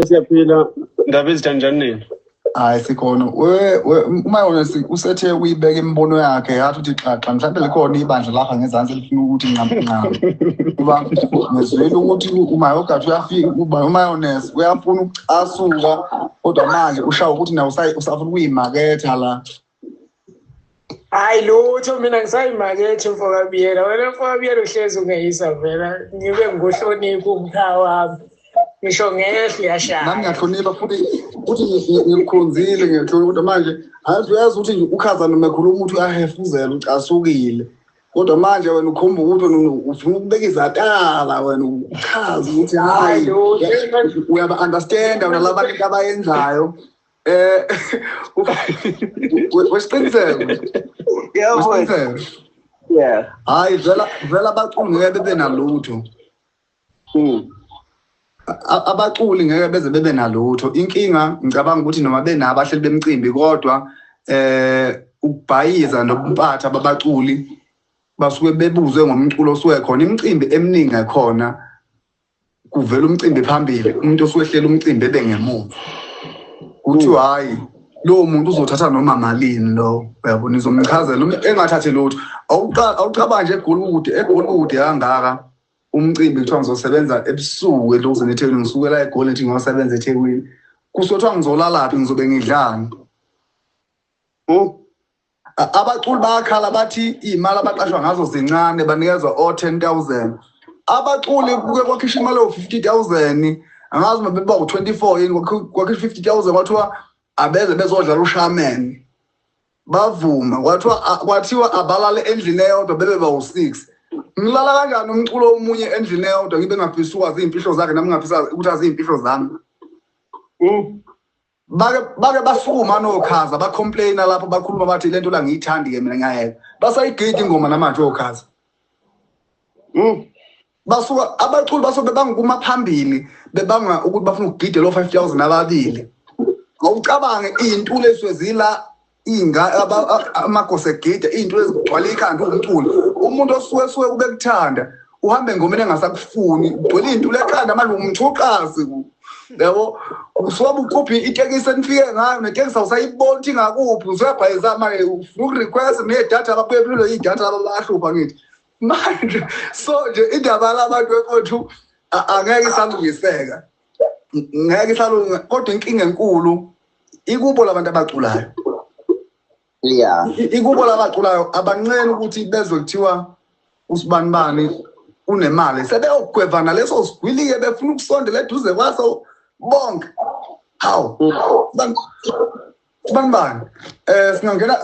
Siyaphila ndaba ezitanjani? Hayi sikhona uma usethe uyibeka imibono yakhe yathi uthi xaxa mhlawumbe likhona ibandla lapha ngezansi lifuna ukuthi nqam kuba ngizwile ukuthi umayogathi uyafika uba umayonnaise uyafuna ukucasuka kodwa manje ushawa ukuthi nawe usafuna ukuyimaketha la. Hayi lutho mina ngisayimakethe mfokabiyela wena mfokabiyela uhlezi ungeyisa vela ngibe ngohlonipha umkhaya wami ngisho ngehlo yashaya nami ngiyahlonipha futhi ngikukhonzile ngiyahlonipha kodwa manje uyazi ukuthi nje ukhaza noma ekhuluma ukuthi uyahefuzela ucasukile kodwa manje wena ukhomba ukuthi ufuna ukubeka izatala wena ukhaza ukuthi hayi uyaba-understanda wena laba bantu abayenzayo wesiqiniseko Yeah. hayi vela abaculi ngeke bebe nalutho abaculi ngeke beze bebe nalutho. Inkinga ngicabanga ukuthi noma benabahleli bemcimbi kodwa ukubhayiza nobumpatha babaculi basuke bebuzwe ngomculo osuke khona imicimbi eminingi ekhona kuvela umcimbi phambili umuntu osuke ehlela umcimbi ebengemuva kuthi hayi lo muntu uzothatha noma malini lo uyabona izomchazela engathathi lutho awucabanga nje eGolide kangaka umcimbi kuthiwa ngizosebenza ebusuku eduze neThekwini ngisukela eGolide ngiyosebenza eThekwini kusothiwa ngizolalaphi ngizobe ngidlani abaculi bayakhala bathi imali abaqashwa ngazo zincane banikezwa 10,000 abaculi kuke kwakhishwa imali o50,000 angazi mabeba u24 yini kwakhishwa 50,000 kwathiwa abeze bezodlala ushaman bavuma kwathiwa abalale endlini eyodwa bebe bawu6 ngilala kanjani umculo omunye endlini eyodwa ngibe ngafisa ukwazi izimfihlo zakhe nami ngafisa ukuthi azi izimfihlo zami bake basukuma nokhaza bacomplaina lapho bakhuluma bathi lento la ngiyithandi ke mina ngiyayeka basayigida ingoma namanje okhaza basuka abaculi basuke bangikuma phambili bebanga ukuthi bafuna ukugida lo 5,000 ababili awucabange izintulo eswezila amagosegide izintulo ezigcwala ikhanda umculo umuntu osuke kube kuthanda uhambe ngomene engasakufuni ugcwele izintulo ekhanda manje umthuqazi yabo usuke uquphi itekisi enifike ngayo netekisi awusayibona ukuthi ngakuphi usuyabhayiza manje ufuna ukurequest nedatha ababuye philo idatha abahlupha ngithi manje so nje indaba labantu ekwethu angeke isalungiseka ngeke isalunga kodwa inkinga enkulu ikubo labantu abaculayo ikubo labaculayo abancane ukuthi bezwe kuthiwa usibanibani unemali sebeyogwevana leso sigwilike befuna ukusondela eduze kwaso bonke hawu sibanibani singangena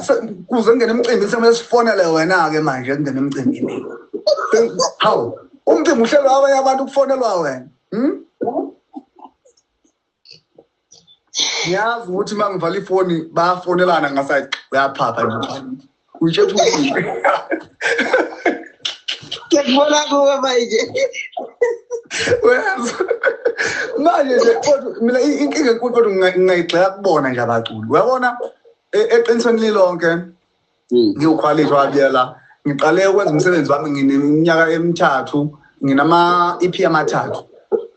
kuze ngene emcimbini semele sifonele wena ke manje ngene emcimbini hawu umcimbi uhlelo abanye abantu ukufonelwa wena yazi ukuthi mangivala ifoni bayafonelana ngasayithi uyaphapha nje uyithethe ukuthi Ngiyabona kuwe manje. Wes manje nje kodwa mina inkinga enkulu kodwa ngingayigxeka kubona nje abaculi uyabona eqinisweni lilonke ngiyokhwalithwa abiyela ngiqale ukwenza umsebenzi wami ngineminyaka emithathu nginama EP amathathu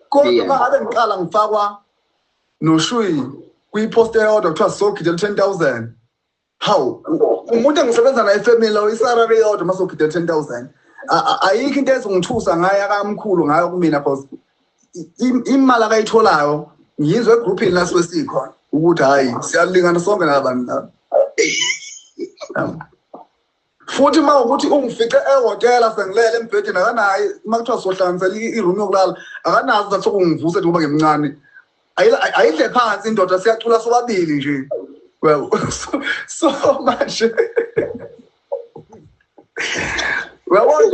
kodwa ngabe ngiqala ngifakwa noShui kuyipost eyodwa kuthiwa sogidela 10,000 hawu umuntu engisebenza naye family oyisarare eyodwa masogidela 10,000 ayikho into ezongithusa ngayo akamkhulu ngayo kumina because imali akayitholayo ngiyizwe egroupini lasuke sikhona ukuthi hayi siyalingana sonke nabantu laba futhi mawukuthi ungifice ehotela sengilele embhedeni akanayi makuthiwa sohlanganisela iroom yokulala akanazi ukuthi sokungivusa ngoba ngimncane ayidle phansi indoda siyacula sobabili nje well so manje uyabona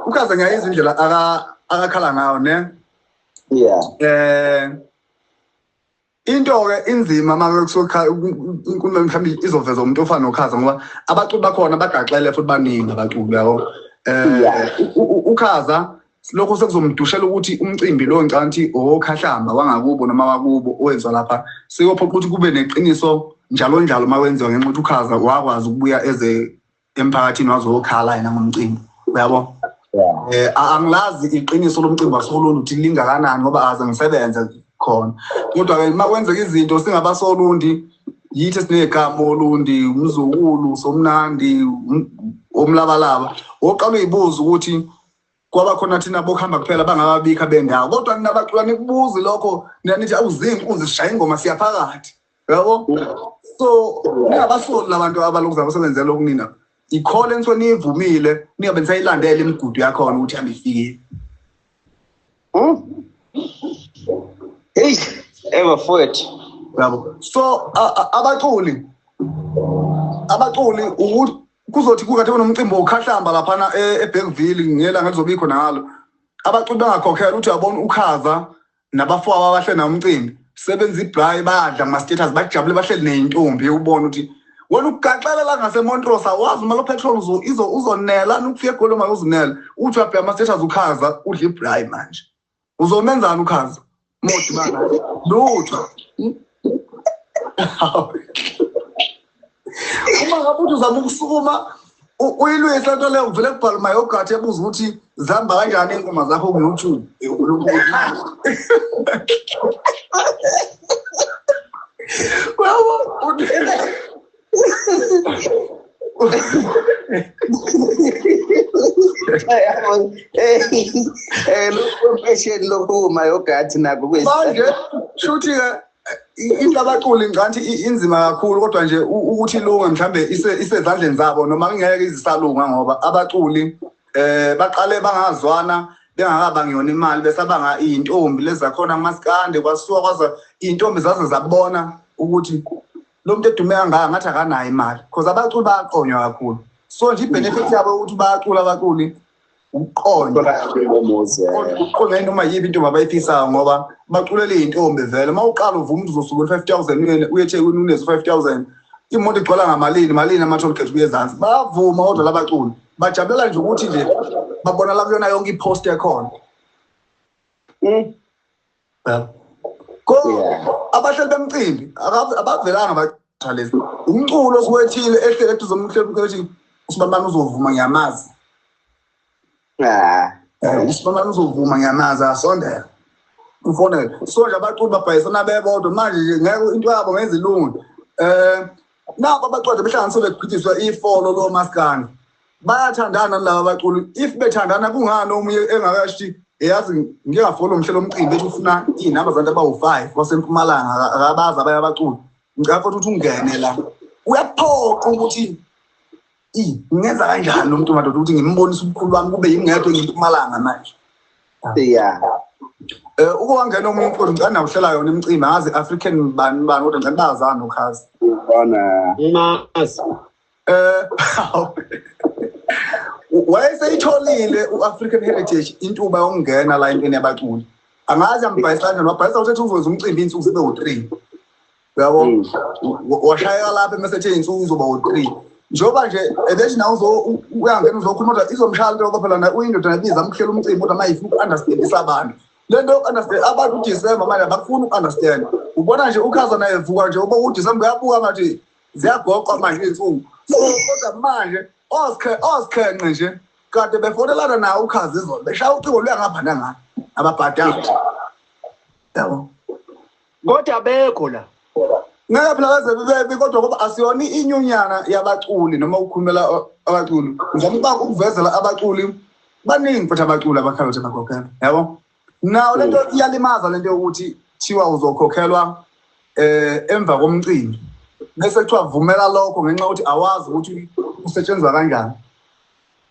ukhaza ngiyayizwa indlela akakhala ngayo ne into ke inzima manje kusokha inkulumo mhlawumbe izoveza umuntu ofana nokhaza ngoba abaculi bakhona bagaxele futhi baningi abaculi yabo ukhaza lokho sekuzomdushela ukuthi umcimbi lo ngicanga ukuthi okhahlamba wangakubo noma wakubo owenziwa lapha sekophoqa ukuthi kube neqiniso njalo mawenziwa ngenxa ukuthi ukhaza wakwazi ukubuya eze emphakathini wazokhala yena ngomcimbi uyabo Angilazi iqiniso lomcimbi wasolundu ukuthi lingakanani ngoba aze ngisebenze khona. Kodwa ke makwenzeka izinto singabasolundi yithi sinegama olundi umzukulu somnandi omlabalaba oqala uyibuza ukuthi kwaba khona thina bokuhamba kuphela bangababika bendawo kodwa ninabacula nikubuzi lokho nithi awuzinkunzi sishaya ingoma siyaphakathi yabo so ningabasoli labantu abaloku zabasebenzela okunina ikhole nso nivumile ningabe nisayilandela imigudu yakhona ukuthi hambe ifike hey ever forward yabo so abaculi ukuthi kuzothi kukathi kunomcimbi okhahlamba lapha eBergville ngela ngizobikho nalo abaculi bangakhokhela uthi yabona ukhaza nabafowabo abahle nomcimbi sebenza ibrayi badla ama status bajabule bahleli nentombi ubona ukuthi wena ugaxelela ngaseMontrose awazi uma lo petrol uzonela ukufika egolo uma uzonela uthi wabheka ama status ukhaza udla ibrayi manje uzomenzana ukhaza modi bana lutho uma ngabe uzama ukusukuma uyilwisa into leyo uvele kubhala mayogathi ebuza ukuthi zihamba kanjani ingoma zakho ku YouTube lokho mayogathi nako manje shuthi into abaculi ngicathi inzima kakhulu kodwa nje ukuthi ilunga mhlambe isezandleni zabo noma ngeke izisalunga ngoba abaculi baqale bangazwana bengakaba ngiyona imali besabanga intombi lezakhona kumaskande kwasuka kwaza intombi zaze zabona ukuthi lo muntu edume kangaka ngathi akanayo imali because abaculi bayaqonywa kakhulu so nje ibenefit yabo ukuthi bayacula abaculi uqondo uqondo noma yibi into abayifisayo ngoba baculela izintombi vele mawuqala uvuma umuntu uzosuka 5000 uyeThekwini unezo 5000 imoto igcwala ngamalini ama-toll gate kuyezansi bavuma kodwa labaculi bajabulela nje ukuthi nje babona la kuyona yonke ipost ekhona ko abahleli bemcimbi abavelanga bathalezi umculo osuwethile ehle eduzomhlelo ukuthi usibambana uzovuma ngiyamazi usibambana uzovuma ngiyamazi asondela ufonele so nje abaculi babhayisana bebodwa manje ngeke into yabo ngenza ilungu nabo abaculi behlanganiswe beqhithiswa ifolo lo maskani bayathandana laba abaculi if bethandana kungani omunye engakashi yazi ngiyafolo umhlelo omcimbi ethi ufuna inamba zabantu abawu5 kwaseMpumalanga akabaza abaya abaculi ngapha ukuthi ungene la uyaphoqa ukuthi ngenza kanjani lo muntu madoda ukuthi ngimbonise umkhulu wami kube yingedwa ngeMpumalanga manje uko wangena omunye umfowethu ngicela nawuhlela yona imicimbi ngazi African bani kodwa ngicela bazana ukhazi ubona imazi wayeseyitholile uAfrican Heritage intuba yokungena la intweni yabaculi angazi ambhayisana nobhayisa usethi uzowenza umcimbi insuku zibe u3 yabo washaya lapha emesethe insuku izoba u3 njoba nje ebethi nawo uyangena uzokhuluma kodwa izomshaya into phela na uyindoda nabiza amhlela umcimbi kodwa mayifuna ukunderstand abantu lento understand abantu uDecember manje bakufuna ukunderstand ubona nje ukhaza naye vuka nje uba uDecember uyabuka manje ziyagoqa manje insuku kodwa manje osikhenqe nje kade befonelana nawo ukhazi izolo beshaya ucingo luyangapha nangapha ababhadala yabo kodwa abekho la ngeke phela baze kodwa ngoba asiyona inyunyana yabaculi noma ukukhulumela abaculi ngizama ukuvezela abaculi baningi futhi abaculi abakhala ukuthi bakhokhela yabo nawo lento iyalimaza lento yokuthi thiwa uzokhokhelwa emva komcimbi bese kuthiwa vumela lokho ngenxa ukuthi awazi ukuthi usetshenzwa kanjani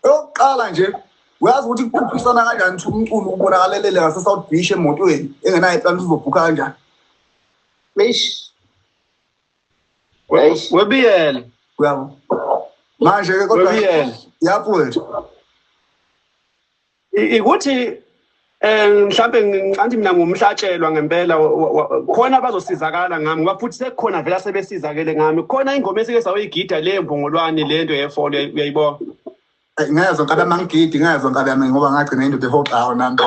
oqala nje uyazi ukuthi kuphusana kanjani ukuthi umculo ubonakalelele ngase South Beach emotweni engenayo plan uzobhukha kanjani webiyela uyabo manje ke kodwa yapho ikuthi mhlambe ngicanti mina ngumhlatshelwa ngempela khona abazosizakala ngami ngoba futhi sekukhona vela sebesizakele ngami khona ingoma esike sawuyigida le mbongolwane lento yefolo uyayibona ngezwe ngabe mangigidi ngezwe ngabe yami ngoba ngagcina into behoxa nami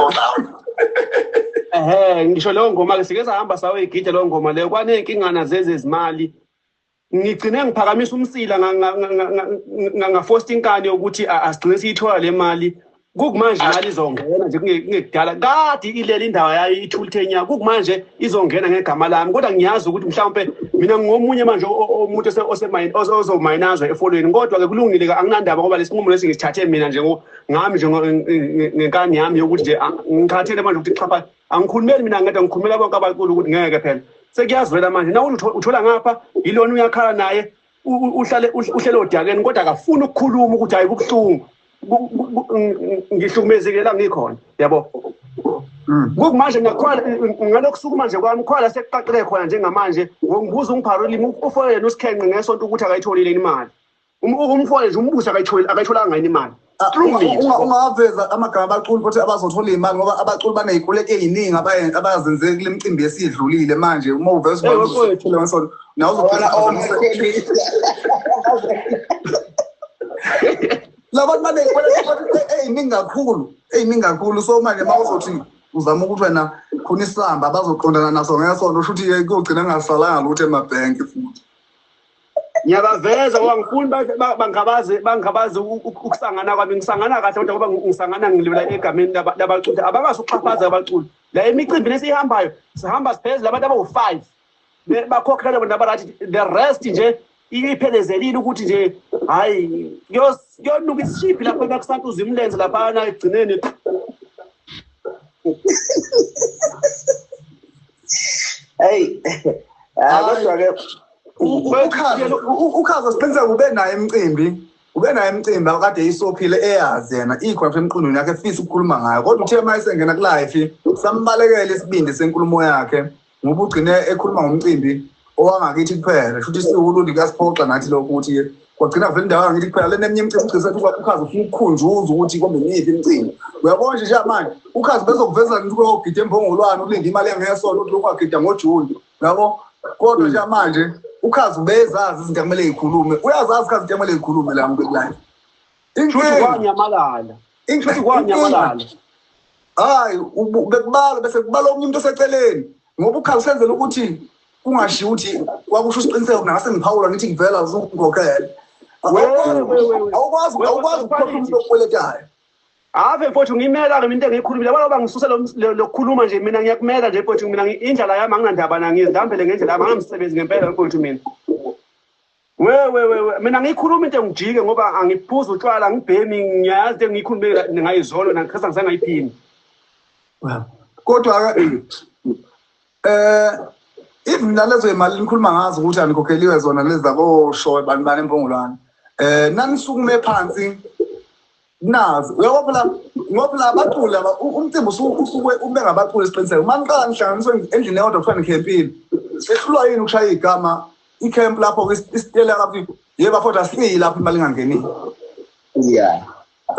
ngisho leyo ngoma ke sike sahamba sawuyigida leyo ngoma leyo kwaney'nkingana zezezimali ngigcine ngiphakamisa umsila ngafosta inkani yokuthi asigcine siyithola le mali kukumanje imali izongena nje kungekudala kade ileli indawo yayo ithulithenya kukumanje izongena ngegama lami kodwa ngiyazi ukuthi mhlawumbe mina ngomunye manje umuntu ozomayinazwa efolweni kodwa ke kulungile anginandaba ngoba lesinqumo lesi ngisithathe mina nje ngami nje ngenkani yami yokuthi nje ngikhathele manje ukuthi xapha angikhulumeli mina ngedwa ngikhulumela bonke abaqulu ukuthi ngeke phela sekuyazwela manje nawe uthola ngapha yilona uyakhala naye uhlele odakeni kodwa akafuni ukukhuluma ukuthi hayi kubuhlungu ngihlukumezekela ngikhona yabo ngokumanje ngakhola ngalokho manje kwami khona sekuqaqile khona njengamanje ngibuza ungipharolimi ufoyela usikhenqe ngesonto ukuthi akayitholile imali umfoyela nje umbusa akayitholanga ngani imali ungaveza amagama abaculi futhi abazothola imali ngoba abaculi banezikweletu eziningi abazenze kule micimbi esidlulile manje uma uveza nawe uzothola labantu banezikweletu eziningi kakhulu so manje mawuzothi uzama ukuthi wena khona isamba bazoqondana naso ngesonto usho ukuthi kugcina ngasalanga lutho emabhenki futhi ngiyabaveza wangifuni bangabazi ukusangana kwami ngisangana kahle kodwa ngoba ngisangana ngilibela egameni labaculi abakazi uxhaphaza abaculi la emicimbi nesihambayo sihamba siphezulu abantu abawu5 bakhokhela bona abathi the rest nje iphelezelile ukuthi nje hayi yonuka isishiphi lapho bakusantuza imlenze lapha na egcineni hey kodwa ke ukhaza siqiniseka ube naye imicimbi akade isophile eyazi yena ikhona emqondweni yakhe efisa ukukhuluma ngayo kodwa uthe mayisengena ku-live sambalekela isibindi senkulumo yakhe ngoba ugcine ekhuluma ngomcimbi owangakithi kuphela futhi siwulundi kuyasiphoxa nathi lokho ukuthi kwagcina vele indawo yangakithi kuphela leneminye imicimbi ugcine ukhaza ufuna ukukhunjuza ukuthi kombe niphi imicimbi uyabona nje manje ukhaza bezokuveza ukuthi uyogida embongolwane ulinde imali engesonto ukuthi lokhu agida ngoJuni yabo kodwa nje manje ukhazi ubezazi izinto kumele ikhulume uyazazi ukhazi into kumele ikhulume la ngikulive inhloso kwanyamalala hayi bekubala bese kubala omunye umuntu oseceleni ngoba ukhazi senzela ukuthi kungashiya ukuthi wakusho isiqiniseko ngase ngiphawula ngithi ngivela uzungikhokhela awukwazi ukukhokha umuntu okweletayo ave mfowethu ngimela ke into engiyikhulumile yabo ngisuse lokukhuluma nje mina ngiyakumela nje mfowethu mina indlela yami anginandaba nangizihambele ngendlela yami angamsebenzi ngempela mfowethu mina we mina ngiyikhuluma into engijike ngoba angiphuza utshwala ngibhemi ngiyazi into engiyikhulumile ngayizolo nakhasa ngisangayiphini kodwa even nalezo imali nikhuluma ngazo ukuthi anikhokheliwe zona lezi zaboshowe bani empongolwane nanisukume phansi nazi uyabona ngoba abaculi umcimbi usuke ube ngabaculi isiqiniseko maniqala nihlanganiswe endlini eyodwa kuthiwa nikhempile sehlulwa yini ukushaya igama icamp lapho isitela lapho yebo futhi asiyi lapho imali ingangenile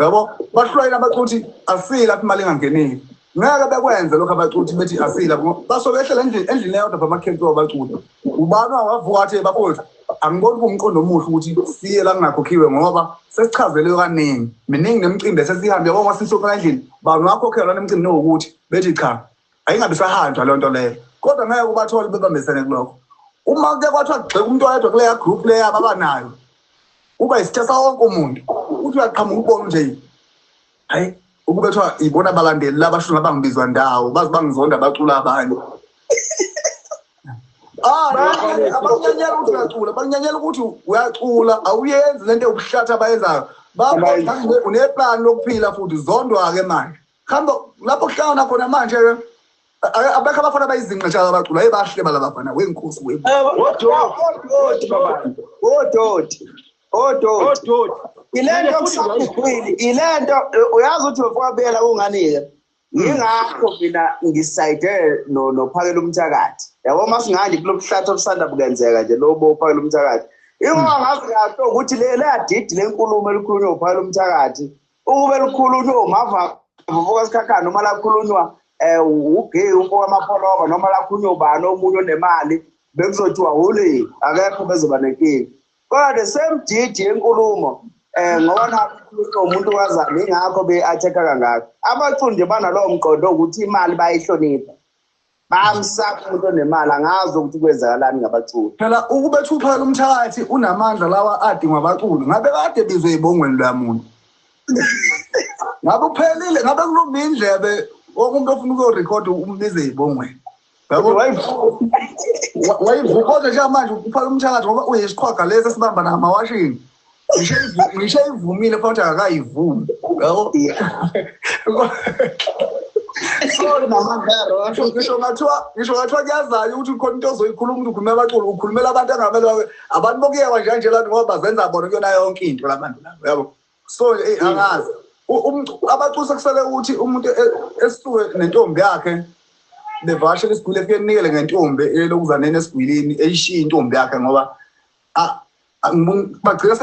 yabo bahlulwa yini abaculi asiyi lapho imali ingangenile ngeke bekwenze lokho abaculi bethi asiyi lapho basobe ehlela endlini eyodwa bamacamp wabaculi ubani wavuka athi bafowethu angiboni kumqondo omuhle ukuthi siye la kungakhokhiwe ngoba sesichazelwe kaningi miningi nemicimbi sesihambe yabo masisokela endlini bani wakhokhelwa nemicimbi nokuthi bethi cha ayingabe sahanjwa le nto leyo kodwa ngeke ubathole bebambisene kulokho uma ke kwathiwa gxeka umuntu oyedwa kuleya group leya abanayo uba isithetha wonke umuntu uthi uyaqhamuka ubona nje hayi ukubethwa ibona abalandeli labashuna bangibizwa ndawo bazi bangizonda abacula abanye abanyanyela ukuthi uyacula banyanyela ukuthi uyacula awuyenzi lento yokuhlatha abayenzayo uneplan lokuphila futhi zondwa-ke manje hamba lapho kuhlangana khona manje abekho abafana abayizinqa njalo abacula ayebahle balabafana wenkosi ododi ilento kusaqhwili ilento uyazi ukuthi wafabela kungani-ke ngingakho mina ngisayide nophakela umthakathi yabo masingandi kulobuhlathi obusanda bukenzeka nje lobo uphakela umthakathi ingoba ngazi kahle ukuthi leyadidi lenkulumo elikhulunywa uphakela umthakathi ukube likhulunywa umava vuka sikhakhana noma lakhulunywa ugay umfo wamapholoba noma lakhulunywa ubani omunye onemali bekuzothiwa hule akekho bezoba nenkinga kodwa the same didi yenkulumo ngoba umuntu wazama ingakho be-atheka kangako abaculi nje banalowo mqondo ukuthi imali bayihlonipha bamsapha umuntu onemali angazi ukuthi kwenzakalani ngabaculi phela ukubetha uphakela umthakathi unamandla lawa adingwa abaculi ngabe kade bizwe ey'bongweni lwamuntu ngabe uphelile ngabe kulumba indlebe umuntu ofuna ukurecord umbize ibongwe yabo wayivuka nje manje uphala umthakathi ngoba uyisiqhwaga lesi sibamba namawashini ngisho ivumile futhi akayivumi yabo sorry namangaro ngisho ngathiwa kuyazayo ukuthi khona into ozoyikhuluma umuntu ukhulumela abaculi ukhulumela abantu angamele abantu bokuyewa nje la ngoba bazenza bona kuyona yonke into labantu labo yabo so angazi abaculi sekusele ukuthi umuntu esisuke nentombi yakhe levashe lesigwile efike nikele ngentombi elokuzanene esigwilini eyishiya intombi yakhe ngoba bagcina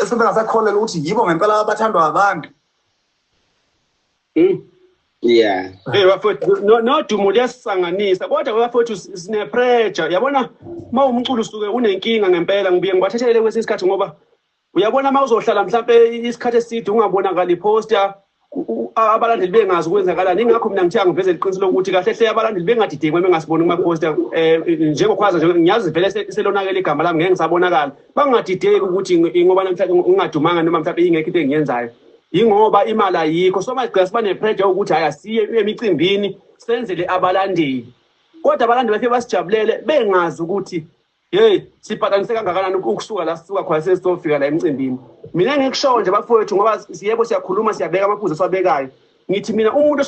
sebengasakholelwa ukuthi yibo ngempela abathandwa abantu. Yeah. Hey bafowethu no dumo liyasisanganisa kodwa bafowethu sine pressure yabona mawumculo usuke unenkinga ngempela ngibuye ngibathethelele kwesinye isikhathi ngoba uyabona mawuzohlala mhlambe isikhathi eside ungabonakala iposter abalandeli bengazi ukwenzakalani ingakho mina ngithiya ngiveze iqiniso lokuthi kahle hle abalandeli bengadideki bengasiboni kuma poster njengokwazi nje ngiyazi vele selonakele igama lami ngeke ngisabonakala bangadideki ukuthi ngoba namhlanje ungadumanga noma mhlawumbe ingekho into engiyenzayo ingoba imali ayikho so manje sibane pressure ukuthi haya siye emicimbini senzele abalandeli kodwa abalandeli bafike basijabulele bengazi ukuthi hey siphatanise kangakanani ukusuka la sisuka khona sesizofika la emicimbini mina ngikusho nje bafowethu ngoba siyebo siyakhuluma siyabeka amaphuzu esiwabekayo ngithi mina umuntu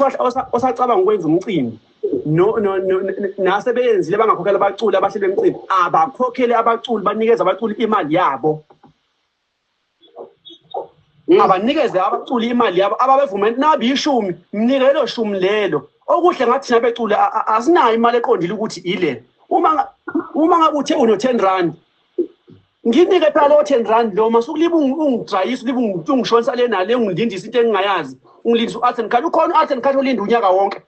osacabanga ukwenza umcimbi nasebeyenzile bangakhokhela abaculi abahlele emicimbi abakhokhele abaculi banikeza abaculi imali yabo abanikeze abaculi imali yabo ababevume nabi 10 mnikele lo 10 lelo okuhle ngathi nabeculi asinayo imali eqondile ukuthi ile uma ngabe uthe uno 10 rand nginike phela lo 10 rand lo masukuliba ungidrayisa liba ungishonisa le nale ngilindisa into engingayazi ungilindisa uArts and Culture ukhona uArts and Culture olinda unyaka wonke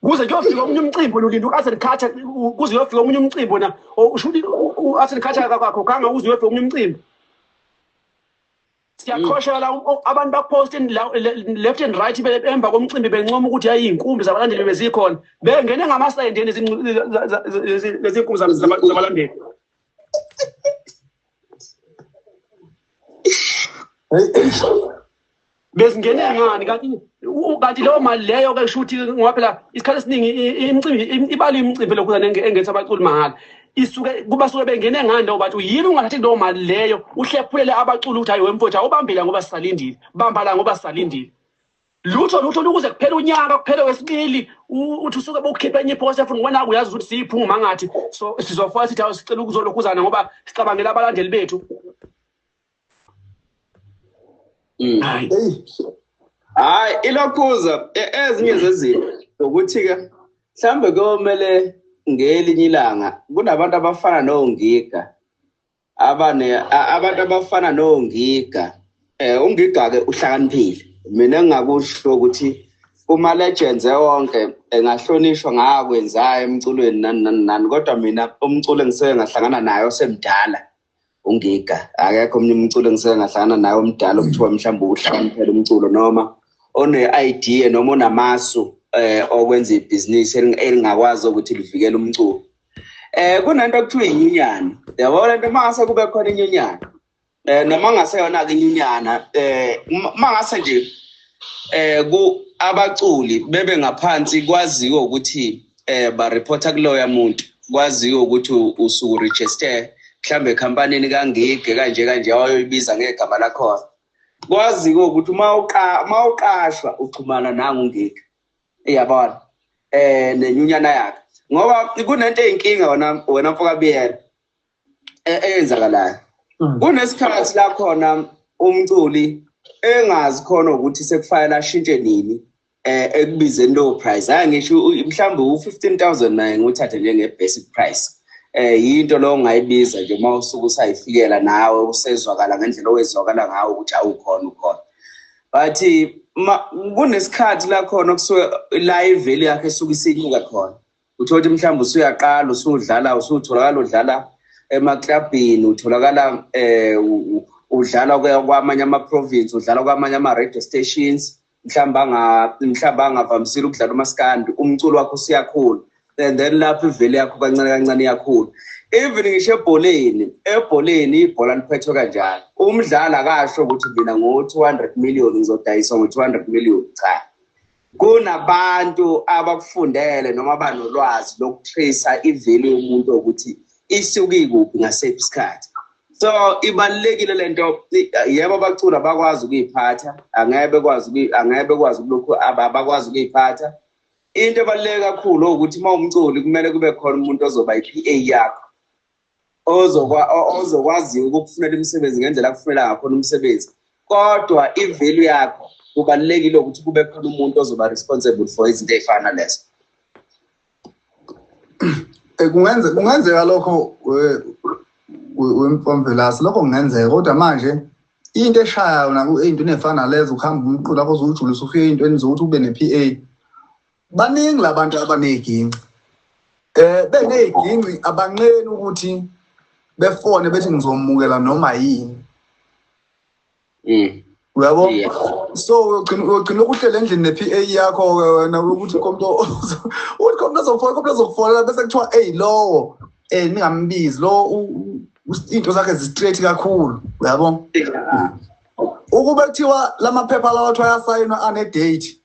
kuze kuyofika umunye umcimbi nolinda uArts and Culture kuze kuyofika umunye umcimbi na usho uArts and Culture akakho kanga uze uyofika umunye umcimbi siyakhoshela abantu bapost left and right emva komcimbi bencoma ukuthi hayi inkumbi zabalandeli bezikhona bengene ngamasayendeni lezinkumbi zabalandeli bezingene ngani kanti lo mali leyo ke shuthi ngoba phela isikhathi esiningi imicimbi ibali imicimbi lokuzana engetha abaculi mahala isuke kuba suke bengene ngani lo bathi yini ungathathi lo mali leyo uhlephulele abaculi ukuthi hayi wemfowethu awubambela ngoba sisalindile bambala ngoba sisalindile lutho ukuze kuphela unyaka kuphele wesibili uthi usuke bokukhipha enye ipost efuna wena uyazi ukuthi siyiphuma ngathi so sizofaka sithi awusicela ukuzolokuzana ngoba sicabangela abalandeli bethu hayi ilokhuza ezinye zezinto ukuthi ke mhlambe komele ngelinye ilanga kunabantu abafana noNgiga abantu abafana noNgiga uNgiga ke uhlakaniphile mina ngingakusho ukuthi kuma legends wonke engahlonishwa ngakwenzayo emculweni nani kodwa mina umculo engiseke ngahlangana nayo semdala uNgiga akekho omnye umculo engiseke ngahlangana nayo omdala okuthiwa mhlawumbe uhlakaniphile umculo noma one idea noma onamasu okwenza ibusiness elingakwazi ukuthi livikele umculo kunento ekuthiwa inyunyana yabo lento mangase kube khona inyunyana noma ngase yona ke inyunyana mangase nje ku abaculi bebe ngaphansi kwaziwe ukuthi ba reporter kuloya muntu kwaziwe ukuthi usuku register mhlambe company kaNgige kanje ayoyibiza ngegama lakho kwaziwe ukuthi mawuqashwa uxhumana nangu Ngige iyabona nenyunyana yakhe ngoba kunento eyinkinga wena mfoka biyela eyenzakalayo kunesikhathi la khona umculi engazi khona ukuthi sekufanele ashintshe nini ekubizeni lo price hayi ngisho mhlambe u15000 naye nguthathe njenge basic price yinto lo ongayibiza nje mawusuku usayifikela nawe usezwakala ngendlela owezwakala ngawo ukuthi awukhona but kunesikhathi la khona kusuke live yakhe esuka isinyuka khona uthothi mhlawumbe usuyaqala usudlala usutholakala udlala emaclubini utholakala udlala kwamanye ama province udlala kwamanye ama radio stations mhlawumbe angavamisile ukudlala umaskandi umculo wakho usiyakhula and then lapho ivele yakho kancane kancane yakhula even ngisho ebholeni ibhola liphethwe kanjalo umdlali akasho ukuthi mina ngo200 million ngizodayisa ngo200 million cha kunabantu abakufundele noma abanolwazi lokutracer ivalue yomuntu ukuthi isuke kuphi ngasephi isikhathi so ibalekile lento yebo abacula bakwazi ukuyiphatha angebe kwazi lokho abakwazi ukuyiphatha into ebaleke kakhulu ukuthi mawumculi kumele kube khona umuntu ozoba iPA yakho ozokwazi ukukufunela imisebenzi ngendlela akufunela ngakhona umsebenzi kodwa ivalue yakho kubalekile ukuthi kube khona umuntu ozoba responsible for izinto ezifana lezo kungenzeka lokho wemfomvelasi lokho kungenzeka kodwa manje into eshayayo naku into nefana lezo ukuhamba umqulu lapho uzujulisa ufike into enizokuthi ube nePA baningi labantu abaneginci beneginci abanqeni ukuthi befone bethi ngizomukela noma yini uyabo so ugcina ukuhlela endlini nePA yakho wena ukuthi konto uthi konto zokufonela bese kuthiwa hey lowo ningambizi lo into zakhe zi-straight kakhulu uyabo ukube kuthiwa lamaphepha lawo athi ayasayinwa ane-date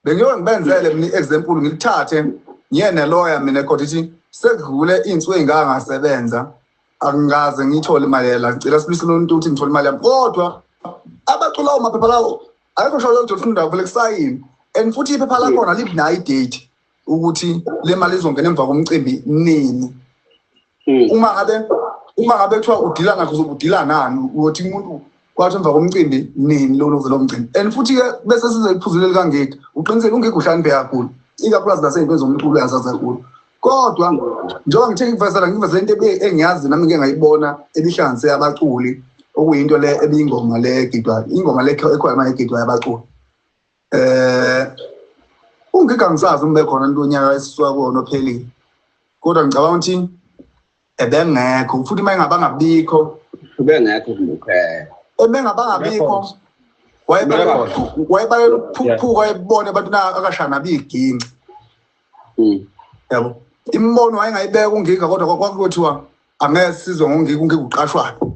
bengiyoke ngibenzele mina i-example ngilithathe ngiye ne-lawyer mina kodwa sekudlule iy'nsuku ey'ngaka ngasebenza akungaze ngiyithole imali yela ngicela sibuyisele umuntu ukuthi ngithole imali yami kodwa abacula lawo maphepha lawo akekho sho ukuthi ufunda vele kusayini and futhi iphepha lakhona linayo i-date ukuthi le mali izongena emva komcimbi nini uma ngabe kuthiwa udila ngakho uzobudila nani uthi umuntu kwathi emva komcimbi nini lo lo mcimbi and futhi ke bese sizoyiphuzulele kangeke uqiniseke ungekho uhlanipe kakhulu ikakhulukazi nasey'ntweni zomculo yazazi kakhulu kodwa njengoba ngithe ngivesela into engiyazi nami ngeke ngayibona ebihlanganise abaculi okuyinto le ebiyingoma le egidwayo ingoma le ekhona manje egidwayo abaculi ungeke ngisazi umbe khona ntonyaka esisuka kuwona ophelile kodwa ngicabanga ukuthi ebengekho futhi uma ngabangabikho ubengekho ukukhaya ebengabangabikho wayebalela ukuphuphuka wayebona abantu akashana biginci yabo imbono wayengayibeka ungika kodwa kwakuthiwa angeke sizwe ngongika uqashwayo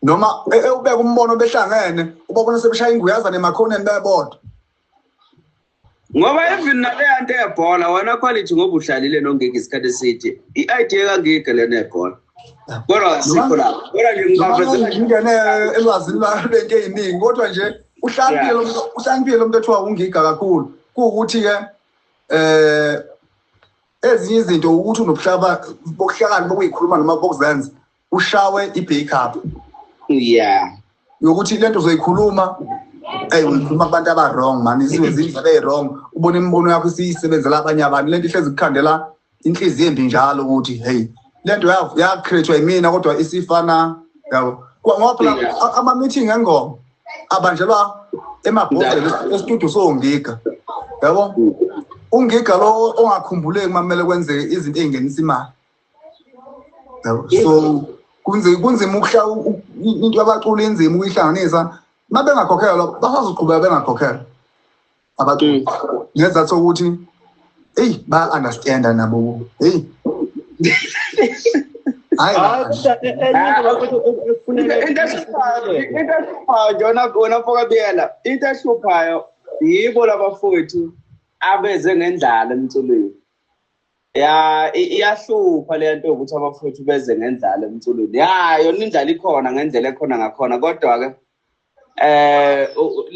noma ubeka umbono behlangene ubabona sebeshaya inguyazana emakhoneni bebodwa ngoba even naleyanto yebhola wena quality ngoba uhlalile nongeke isikhathi eside i-idea kangike lena yebhola kodwa sikho la kodwa nje ngingaveza ngingene elwazini lento eziningi kodwa nje uhlangile umuntu ethiwa ungiga kakhulu kuukuthi ke ezinye izinto ukuthi unobuhlaba bokuhlakani bokuyikhuluma noma bokuzenza ushawe i-backup yokuthi lento uzoyikhuluma uyikhuluma abantu aba-wrong mani izinto zindlela ey-wrong ubona imibono yakho isiyisebenzela abanye abantu lento ihlezi kukhandela inhliziyo embi njalo ukuthi hey lento ya-create-wa yimina kodwa isifana yabo ngoba phela ama-meeting engoma abanjelwa emabhodlela esitudio songiga yabo ungiga lo ongakhumbuleki mamele kwenzeke izinto ey'ngenisa imali yabo so kunzima ukusha into yabaculi inzima ukuyihlanganisa uma bengakhokhelwa basazoqhubeka bengakhokhela abaculi ngezathu sokuthi eyi baya-understanda nabo eyi wena Fokabiyela into ehluphayo yibo labafowethu abeze ngendlala emculweni iyahlupha le nto ukuthi abafowethu beze ngendlala emculweni yona indlala ikhona ngendlela ekhona ngakhona kodwa-ke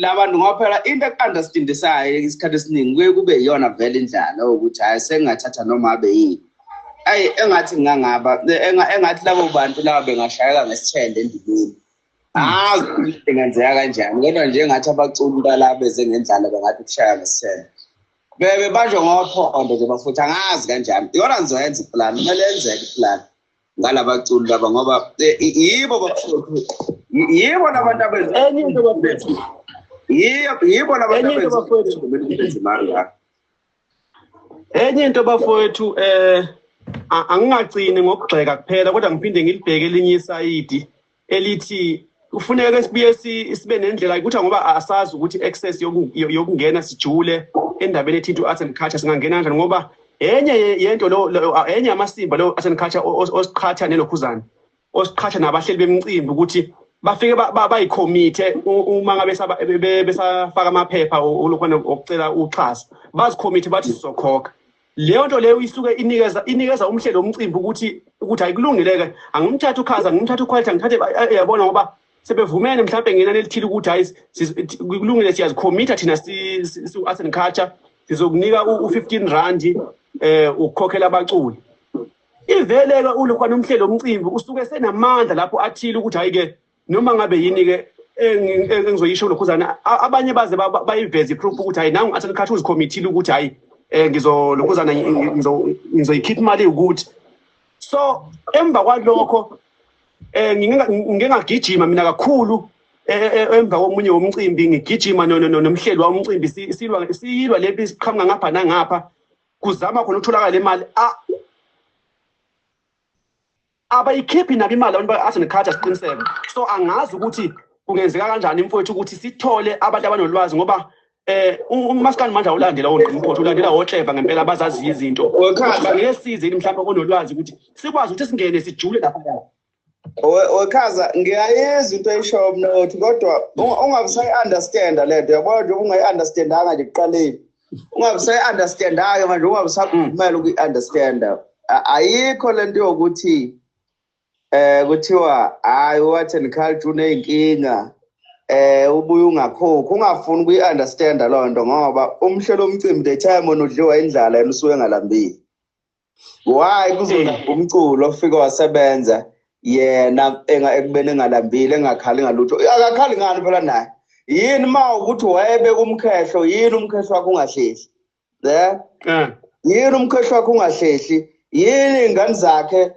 labantu ngoba phela into eku-understandisayo isikhathi esiningi kuye kube yiyona vele indlala ukuthi hhayi sengingathatha noma abe yini engathi engathi labo bantu laba bengashayeka ngesithende endibeni ukuthi ngenzeka kanjani kodwa nje engathi abaculi balaba beze ngendlala bengathi kushaya ngesithende bebanjwe ngophondo nje bafuthi angazi kanjani yona ngizoyenza iplan kumele yenzeke iplan ngalabaculi laba ngoba yibo bafowethu yibo labantu abenza enye into bafowethu yibo labantu abenza enye into bafowethu angingagcini ngokugxeka kuphela kodwa ngiphinde ngilibheke elinye isayidi elithi kufuneka sibuye sibe nendlela ukuthi ngoba asazi ukuthi access yokungena sijule endabeni ethinta u-arts and culture singangena kanjani ngoba enye yento lo enye amasimba lo asenikhatha osikhatha nelokhuzana osikhatha nabahleli bemicimbi ukuthi bafike bayicommittee uma ngabe besafaka amaphepha lokho okucela uxhaso bazicommittee bathi sizokhokha leyo nto leyo isuke inikeza umhlelo womcimbi ukuthi ayikulungileke angimthatha ukhaza ngimthatha uquality ngithathe yabona ngoba sebevumene mhlawumbe ngenani elithile ukuthi hayi kulungile siyazicommittee thina asenikhatha sizokunika u15 ukukhokhela abaculi ivele ke ulokwana umhlelo womcimbi usuke senamandla lapho athile ukuthi hayike noma ngabe yini ke engizoyisho lokhuzana abanye baze bayiveze proof ukuthi hayi nangu asenikhatha uzicommittee ukuthi hayi ngizolokhuzana ngizoyikhipha imali ukuthi so emva kwalokho ngingagijima mina kakhulu emva komunye womcimbi ngigijima nomhlelo womcimbi siyilwa lempi siqhamuka ngapha nangapha kuzama khona ukutholakala imali abayikhiphi nabi imali abantu asenikhatha siqiniseke so angazi ukuthi kungenzeka kanjani mfowethu ukuthi sithole abantu abanolwazi ngoba umaskani manje awulandela wonqimphotho ulandela hotleva ngempela abazazi izinto ngesize mhlawumbe konolwazi ukuthi sikwazi ukuthi singene sijule lapha Wekhaza ngiyayizwa into eyisho mnothi kodwa ungabisayi-understanda lento yabona nje ungayi-understandanga nje kuqaleni ungabisayi-understandayo manje ungabisakumele ukuyi-understanda ayikho lento yokuthi kuthiwa hayi uwathendiculture uney'nkinga ubuye ungakhokhi ungafuni ukuyi-understanda loo nto ngoba umhlelo womcimbi the time wona udliwa indlala yena usuke engalambile why kuzoba umculo ofika wasebenza yena ekubeni engalambile engakhali ngalutho akakhali ngani phela naye yini ma ukuthi wayebeka umkhehlo yini umkhehlo wakho ungahlehli yini umkhehlo wakho ungahlehli yini ingane zakhe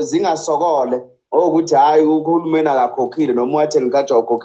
zingasokole ukuthi hayi uhulumeni akakhokhile noma uwatheni kaJogo